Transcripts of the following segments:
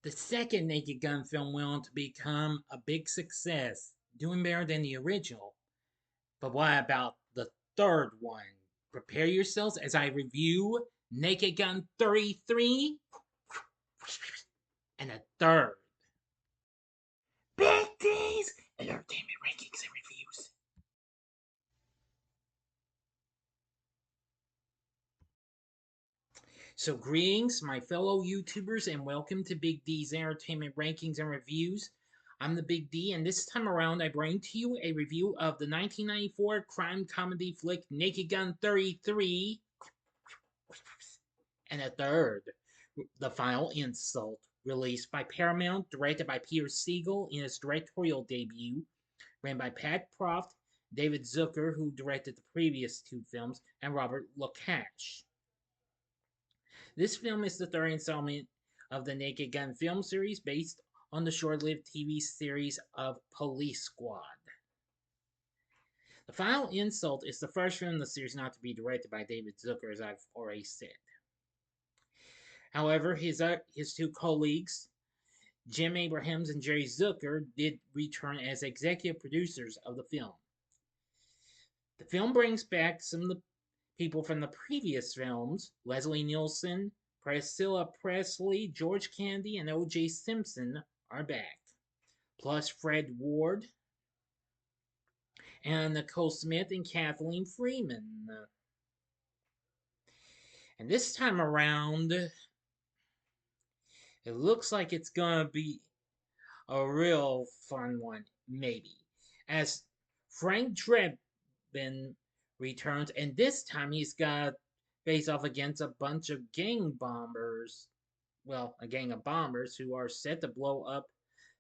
The second Naked Gun film went on to become a big success, doing better than the original. But what about the third one? Prepare yourselves as I review Naked Gun 33 and a third. Big D's Entertainment Rankings and Reviews. So, greetings, my fellow YouTubers, and welcome to Big D's Entertainment Rankings and Reviews. I'm the Big D, and this time around, I bring to you a review of the 1994 crime comedy flick Naked Gun 33 and a third, The Final Insult, released by Paramount, directed by Peter Siegel in his directorial debut, ran by Pat Proft, David Zucker, who directed the previous two films, and Robert Lukash. This film is the third installment of the Naked Gun film series based on the short-lived TV series of Police Squad. The Final Insult is the first film in the series not to be directed by David Zucker, as I've already said. However, his two colleagues, Jim Abrahams and Jerry Zucker, did return as executive producers of the film. The film brings back some of the people from the previous films. Leslie Nielsen, Priscilla Presley, George Candy, and O.J. Simpson are back. Plus Fred Ward and Nicole Smith and Kathleen Freeman. And this time around, it looks like it's gonna be a real fun one, maybe. As Frank Drebin returns, and this time he's got to face off against a bunch of gang bombers. Well, a gang of bombers who are set to blow up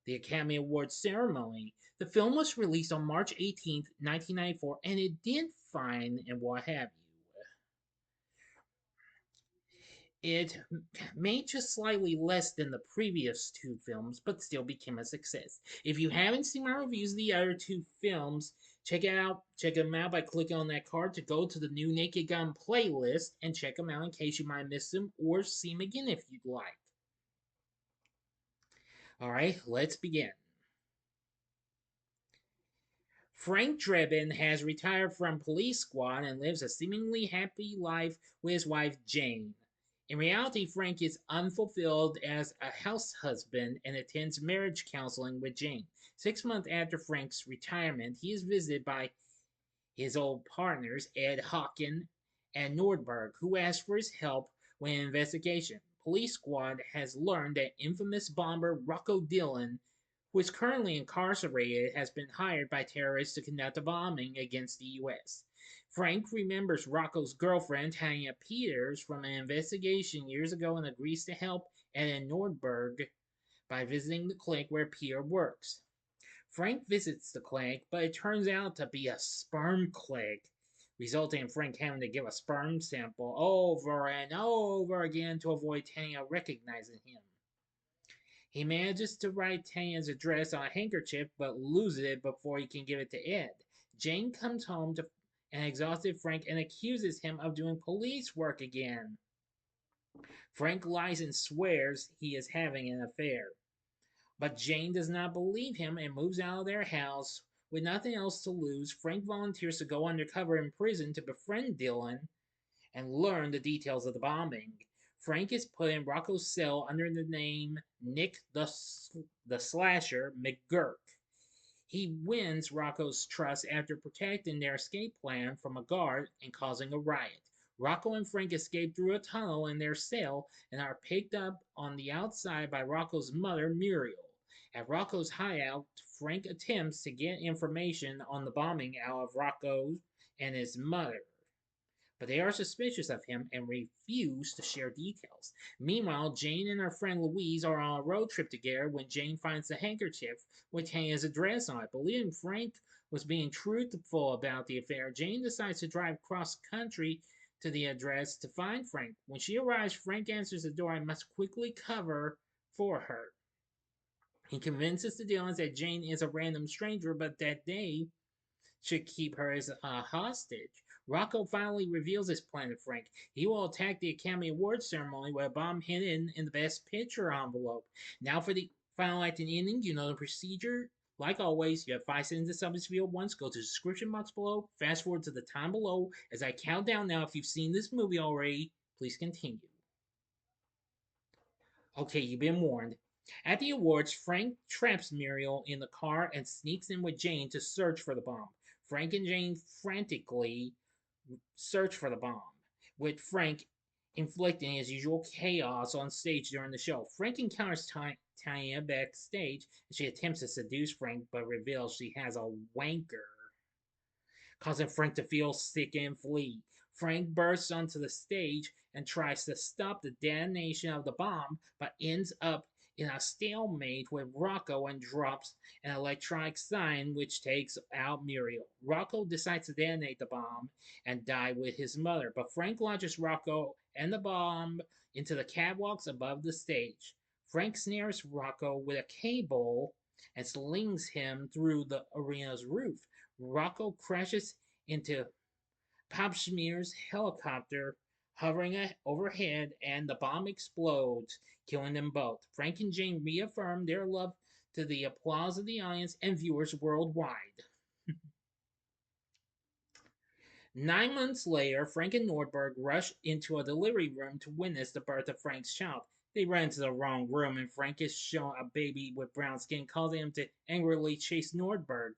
the Academy Awards ceremony. The film was released on March 18th, 1994, and it did fine and what have you. It made just slightly less than the previous two films, but still became a success. If you haven't seen my reviews of the other two films, check them out by clicking on that card to go to the new Naked Gun playlist and check them out in case you might miss them or see them again if you'd like. Alright, let's begin. Frank Drebin has retired from Police Squad and lives a seemingly happy life with his wife Jane. In reality, Frank is unfulfilled as a house husband and attends marriage counseling with Jane. 6 months after Frank's retirement, he is visited by his old partners, Ed Hawken and Nordberg, who ask for his help with an investigation. Police Squad has learned that infamous bomber Rocco Dillon, who is currently incarcerated, has been hired by terrorists to conduct a bombing against the U.S. Frank remembers Rocco's girlfriend, Tanya Peters, from an investigation years ago and agrees to help Ed Nordberg by visiting the clinic where Peter works. Frank visits the clinic, but it turns out to be a sperm clinic, resulting in Frank having to give a sperm sample over and over again to avoid Tanya recognizing him. He manages to write Tanya's address on a handkerchief, but loses it before he can give it to Ed. Jane comes home to an exhausted Frank and accuses him of doing police work again. Frank lies and swears he is having an affair. But Jane does not believe him and moves out of their house. With nothing else to lose, Frank volunteers to go undercover in prison to befriend Dillon and learn the details of the bombing. Frank is put in Rocco's cell under the name Nick the Slasher McGurk. He wins Rocco's trust after protecting their escape plan from a guard and causing a riot. Rocco and Frank escape through a tunnel in their cell and are picked up on the outside by Rocco's mother, Muriel. At Rocco's hideout, Frank attempts to get information on the bombing out of Rocco and his mother, but they are suspicious of him and refuse to share details. Meanwhile, Jane and her friend Louise are on a road trip together when Jane finds the handkerchief with Tanya's address on it. Believing Frank was being truthful about the affair, Jane decides to drive cross country to the address to find Frank. When she arrives, Frank answers the door and must quickly cover for her. He convinces the Dillons that Jane is a random stranger, but that they should keep her as a hostage. Rocco finally reveals his plan to Frank. He will attack the Academy Awards ceremony with a bomb hidden in the Best Picture envelope. Now for the final act and ending, you know the procedure. Like always, you have 5 seconds to sum this video once. Go to the description box below. Fast forward to the time below as I count down now. If you've seen this movie already, please continue. Okay, you've been warned. At the awards, Frank traps Muriel in the car and sneaks in with Jane to search for the bomb. Frank and Jane frantically search for the bomb, with Frank inflicting his usual chaos on stage during the show. Frank encounters Tanya backstage, and she attempts to seduce Frank, but reveals she has a wanker, causing Frank to feel sick and flee. Frank bursts onto the stage and tries to stop the detonation of the bomb, but ends up in a stalemate with Rocco and drops an electronic sign which takes out Muriel. Rocco decides to detonate the bomb and die with his mother, but Frank launches Rocco and the bomb into the catwalks above the stage. Frank snares Rocco with a cable and slings him through the arena's roof. Rocco crashes into Papschmier's helicopter hovering overhead, and the bomb explodes, killing them both. Frank and Jane reaffirm their love to the applause of the audience and viewers worldwide. 9 months later, Frank and Nordberg rush into a delivery room to witness the birth of Frank's child. They run into the wrong room, and Frank is shown a baby with brown skin, causing him to angrily chase Nordberg.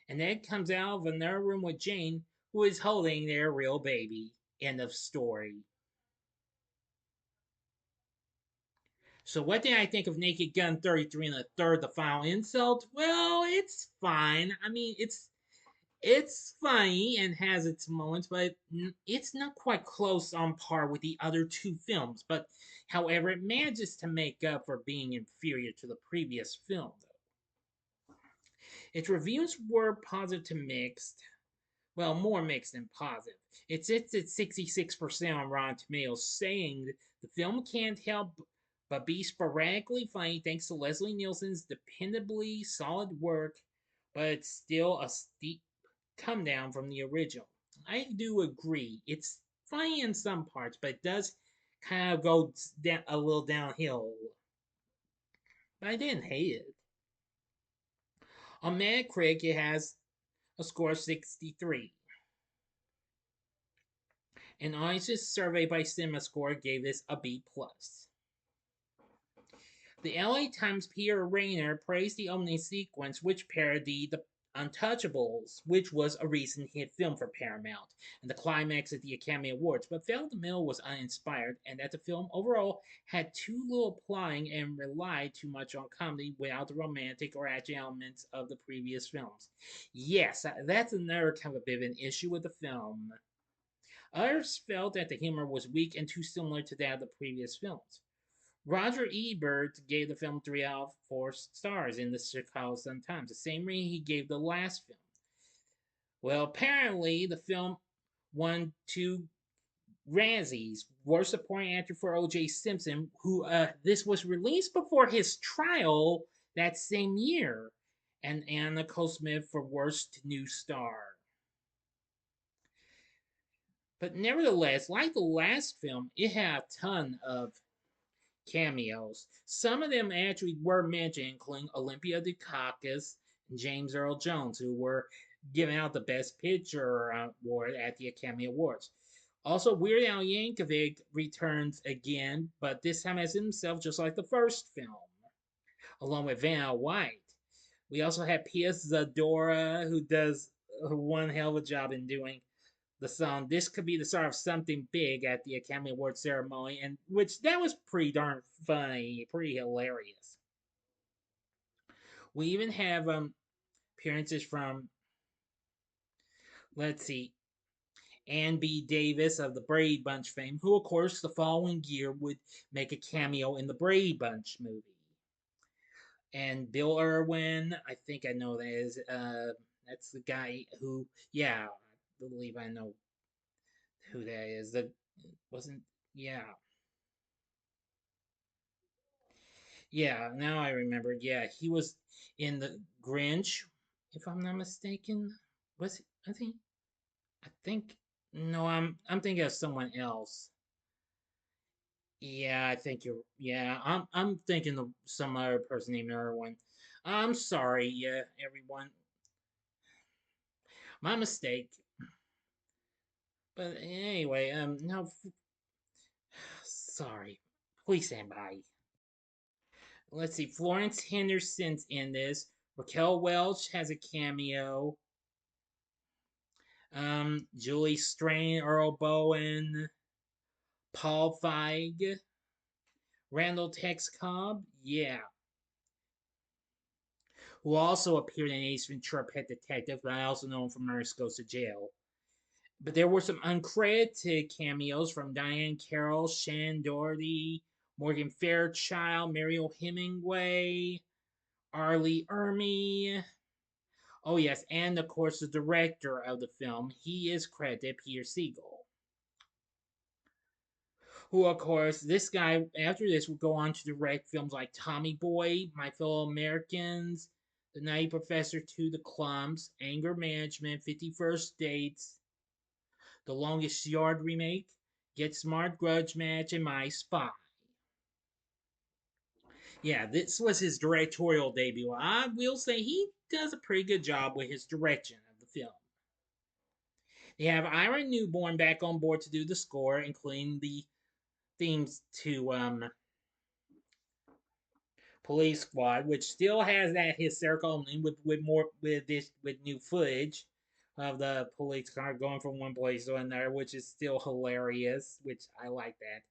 And Ed comes out of another room with Jane, who is holding their real baby. End of story. So what did I think of Naked Gun 33 and the third, the final insult? Well, it's fine. I mean, it's funny and has its moments, but it's not quite close on par with the other two films. But however, it manages to make up for being inferior to the previous film. Its reviews were positive to mixed, well, more mixed than positive. It sits at 66% on Rotten Tomatoes, saying the film can't help but be sporadically funny thanks to Leslie Nielsen's dependably solid work, but it's still a steep come down from the original. I do agree. It's funny in some parts, but it does kind of go down, a little downhill. But I didn't hate it. On Metacritic, it has a score of 63. An audience survey by CinemaScore gave this a B+. The LA Times' Peter Rainer praised the opening sequence, which parodied The Untouchables, which was a recent hit film for Paramount, and the climax at the Academy Awards, but felt the middle was uninspired and that the film overall had too little plotting and relied too much on comedy without the romantic or action elements of the previous films. Yes, that's another kind of a bit of an issue with the film. Others felt that the humor was weak and too similar to that of the previous films. Roger Ebert gave the film 3 out of 4 stars in the Chicago Sun-Times, the same rating he gave the last film. Well, apparently, the film won 2 Razzies. Worst Supporting Actor for O.J. Simpson, who this was released before his trial that same year, and Anna Nicole Smith for Worst New Star. But nevertheless, like the last film, it had a ton of cameos. Some of them actually were mentioned, including Olympia Dukakis and James Earl Jones, who were giving out the Best Picture award at the Academy Awards. Also, Weird Al Yankovic returns again, but this time as himself, just like the first film, along with Vanna White. We also have Pia Zadora, who does one hell of a job in doing the song "This Could Be the Start of Something Big" at the Academy Award ceremony, and which that was pretty darn funny, pretty hilarious. We even have appearances from, let's see, Ann B. Davis of the Brady Bunch fame, who of course the following year would make a cameo in the Brady Bunch movie. And Bill Irwin, I think I know that is that's the guy who, yeah, I believe I know who that is. That wasn't, yeah. Yeah, now I remember. Yeah, he was in the Grinch, if I'm not mistaken. Was he? I think. No, I'm thinking of someone else. Yeah, I think you're. Yeah, I'm thinking of some other person named Erwin. I'm sorry, yeah, everyone. My mistake. But anyway, no, sorry. Please stand by. Let's see. Florence Henderson's in this. Raquel Welch has a cameo. Julie Strain, Earl Bowen, Paul Feig, Randall Tex Cobb, yeah, who also appeared in Ace Ventura: Pet Detective, but I also know him from Nurse Goes to Jail. But there were some uncredited cameos from Diane Carroll, Shannon Doherty, Morgan Fairchild, Mariel Hemingway, Arlie Ermy. Oh, yes, and of course, the director of the film, he is credited Peter Siegel, who, of course, this guy, after this, would go on to direct films like Tommy Boy, My Fellow Americans, The Nutty Professor, To the Clumps, Anger Management, 51st Dates, The Longest Yard remake, Get Smart, Grudge Match, and My Spy. Yeah, this was his directorial debut. I will say he does a pretty good job with his direction of the film. They have Ira Newborn back on board to do the score, including the themes to Police Squad, which still has that hysterical opening with more with new footage of the police car going from one place to another, which is still hilarious. Which I like that.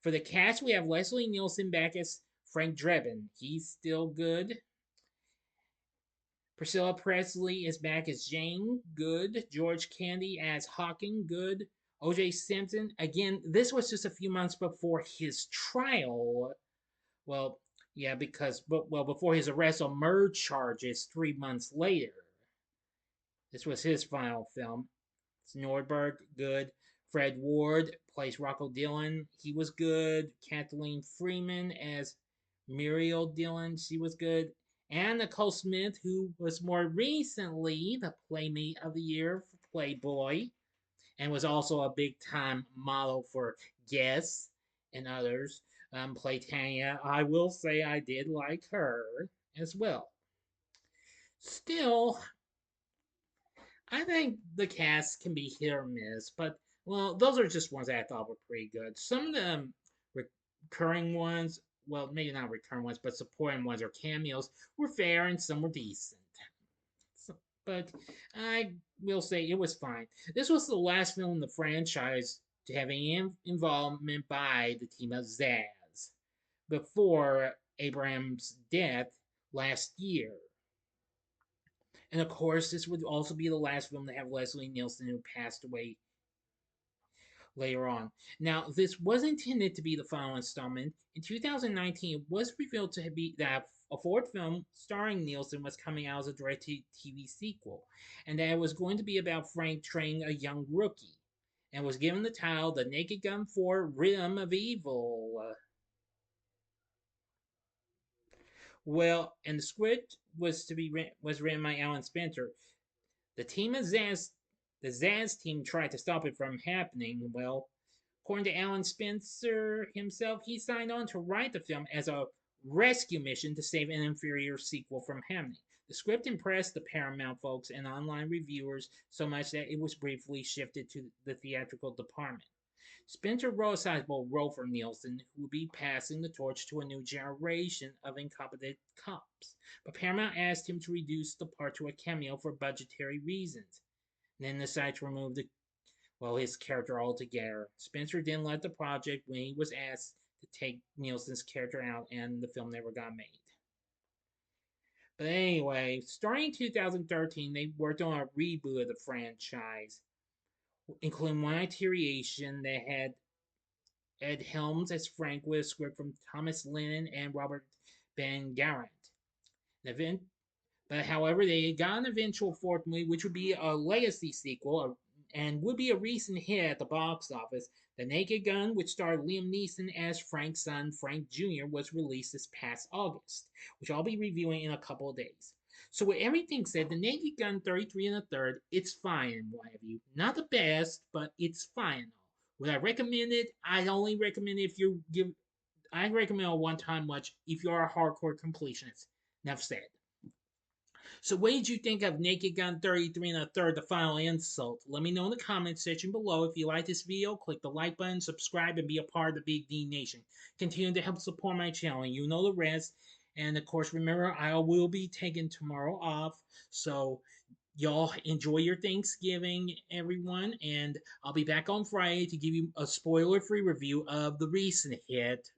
For the cast, we have Leslie Nielsen back as Frank Drebin. He's still good. Priscilla Presley is back as Jane. Good. George Candy as Hawking. Good. O.J. Simpson. Again, this was just a few months before his trial. Well, yeah, before his arrest on murder charges 3 months later. This was his final film. It's Nordberg, good. Fred Ward plays Rocco Dillon. He was good. Kathleen Freeman as Muriel Dillon. She was good. And Nicole Smith, who was more recently the Playmate of the Year for Playboy and was also a big time model for Guess and others. Played Tanya. I will say I did like her as well. Still, I think the cast can be hit or miss, but well, those are just ones I thought were pretty good. Some of the recurring ones, well, maybe not recurring ones, but supporting ones or cameos were fair and some were decent. So, but I will say it was fine. This was the last film in the franchise to have any involvement by the team of Zaz before Abraham's death last year. And of course, this would also be the last film to have Leslie Nielsen, who passed away later on. Now, this was intended to be the final installment. In 2019, it was revealed to be that a fourth film starring Nielsen was coming out as a direct-to-TV sequel, and that it was going to be about Frank training a young rookie, and was given the title "The Naked Gun 4: Rhythm of Evil." Well, and the script was written by Alan Spencer. The team of Zaz, the Zaz team tried to stop it from happening. Well, according to Alan Spencer himself, he signed on to write the film as a rescue mission to save an inferior sequel from happening. The script impressed the Paramount folks and online reviewers so much that it was briefly shifted to the theatrical department. Spencer wrote a sizable role for Nielsen, who would be passing the torch to a new generation of incompetent cops. But Paramount asked him to reduce the part to a cameo for budgetary reasons, and then decided to remove his character altogether. Spencer didn't like the project when he was asked to take Nielsen's character out, and the film never got made. But anyway, starting in 2013, they worked on a reboot of the franchise, including one iteration that had Ed Helms as Frank with a script from Thomas Lennon and Robert Van Garant. But however, they got an eventual fourth movie, which would be a legacy sequel and would be a recent hit at the box office. The Naked Gun, which starred Liam Neeson as Frank's son, Frank Jr., was released this past August, which I'll be reviewing in a couple of days. So with everything said, the Naked Gun 33 and a third, it's fine, what have you. Not the best, but it's fine. Would I recommend it? I only recommend it if you give. I recommend a one-time watch if you're a hardcore completionist. Enough said. So what did you think of Naked Gun 33 and a third, the final insult? Let me know in the comments section below. If you like this video, click the like button, subscribe, and be a part of the Big D Nation. Continue to help support my channel, and you know the rest. And of course, remember, I will be taking tomorrow off. So y'all enjoy your Thanksgiving, everyone. And I'll be back on Friday to give you a spoiler-free review of the recent hit,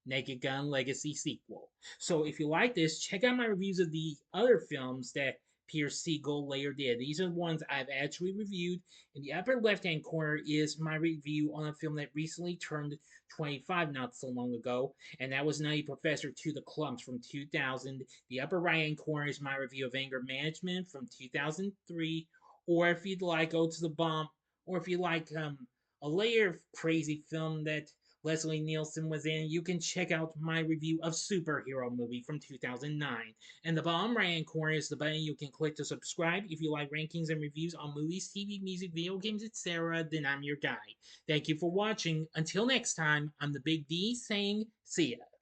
Naked Gun Legacy sequel. So if you like this, check out my reviews of the other films that Pierce Siegel later did. These are the ones I've actually reviewed. In the upper left-hand corner is my review on a film that recently turned 25 not so long ago, and that was Nutty Professor to the Clumps from 2000. The upper right-hand corner is my review of Anger Management from 2003, or if you'd like, go to the bomb, or if you like a later crazy film that Leslie Nielsen was in, you can check out my review of Superhero Movie from 2009. And the bottom right hand corner is the button you can click to subscribe. If you like rankings and reviews on movies, TV, music, video games, etc., then I'm your guy. Thank you for watching. Until next time, I'm the Big D saying, see ya.